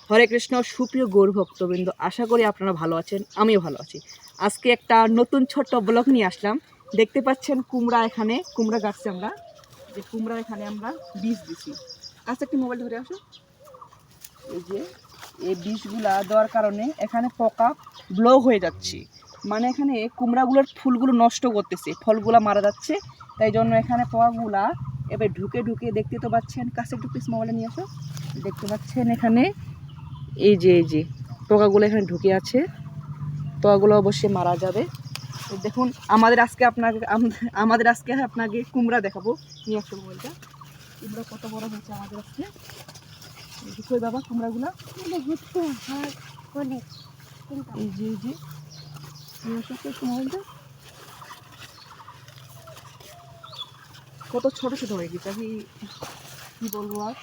হরে কৃষ্ণ সুপ্রিয় গৌর ভক্তবৃন্দ, আশা করি আপনারা ভালো আছেন, আমিও ভালো আছি। আজকে একটা নতুন ছোট্ট ব্লগ নিয়ে আসলাম। দেখতে পাচ্ছেন কুমড়া, এখানে কুমড়া গাছছে আমরা, যে কুমড়া এখানে আমরা বীজ দিছি। আচ্ছা একটি মোবাইল ধরে আসো। এই যে এই বীজগুলা দেওয়ার কারণে এখানে পোকা ব্লক হয়ে যাচ্ছে, মানে এখানে কুমড়াগুলোর ফুলগুলো নষ্ট করতেছে, ফলগুলা মারা যাচ্ছে। তাই জন্য এখানে পোকাগুলা এবার ঢুকে ঢুকে, দেখতে তো পাচ্ছেন, কাছে একটু পিস মোবাইলে নিয়ে আসো, দেখতে পাচ্ছেন এখানে এই যে পোকাগুলো এখানে ঢুকে আছে। পোকাগুলো অবশ্যই মারা যাবে। তো দেখুন আমাদের আজকে আপনাকে কুমড়া দেখাবো। নিয়ে আসো মোবাইলটা। কুমড়া কত বড় হয়েছে আমাদের আজকে, কই বাবা কুমড়াগুলো, এই যে নিয়ে আসো একটু মোবাইলটা। কত ছোট ছোট হয়ে গেছে, আমি কি বলবো আর।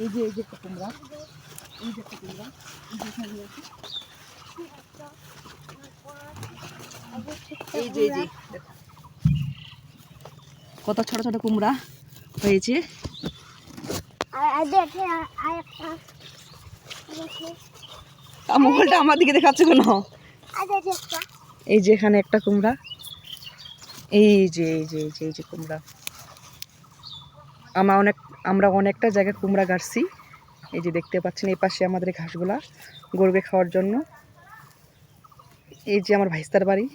এই যে একটা কুমড়া, এই যে একটা কুমড়া, এই যে দেখো কত ছোট ছোট কুমড়া হয়েছে। মোবাইলটা আমার দিকে দেখাচ্ছে কেন? এই যে এখানে একটা কুমড়া, এই যে কুমড়া। আমরা অনেকটা জায়গায় কুমড়া গাড়ছি। এই যে দেখতে পাচ্ছেন এই পাশে আমাদের ঘাসগুলা গরুকে খাওয়ার জন্য। এই যে আমার ভাইস্তার বাড়ি।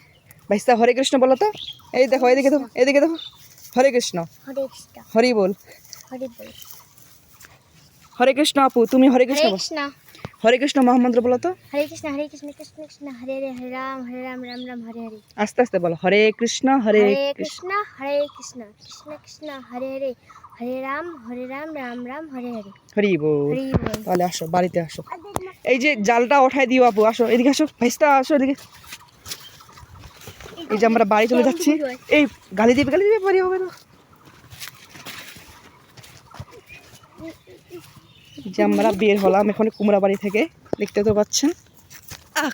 ভাইস্তা হরে কৃষ্ণ বলো তো। এই দেখো এদিকে দেখো হরে কৃষ্ণ, হরি বল। হরে কৃষ্ণ আপু, তুমি হরে কৃষ্ণ হরে কৃষ্ণ মহামন্ত্র বলো তো। হরে কৃষ্ণ কৃষ্ণ কৃষ্ণ হরে হরে রাম রাম রাম হরে হরে। আস্তে আস্তে বলো, হরে কৃষ্ণ কৃষ্ণ কৃষ্ণ কৃষ্ণ হরে হরে, হরে রাম রাম রাম হরে হরে। হরি বল। তাহলে আসো, বাড়িতে আসো। এই যে জালটা ওঠাই দিও আপু, আসো এদিকে, আসো ভাইস্তা আসো এদিকে। এই যে আমরা বাড়ি চলে যাচ্ছি। এই গালি দিবে বাড়ি হবে না। যে আমরা বের হলাম এখন কুমড়া বাড়ি থেকে, দেখতে তো পাচ্ছেন।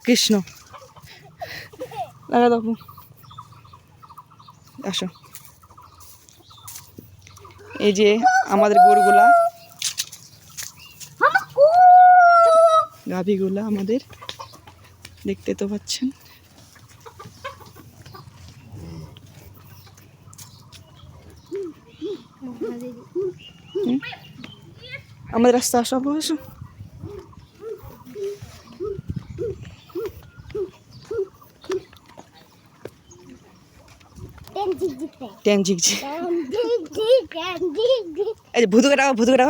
কৃষ্ণ লাগা দেখো, আসো। এই যে আমাদের গরুগুলা, গাভীগুলা আমাদের, দেখতে তো পাচ্ছেন। আমাদের রাস্তা আসো, আসো। এই যে ভুতুকে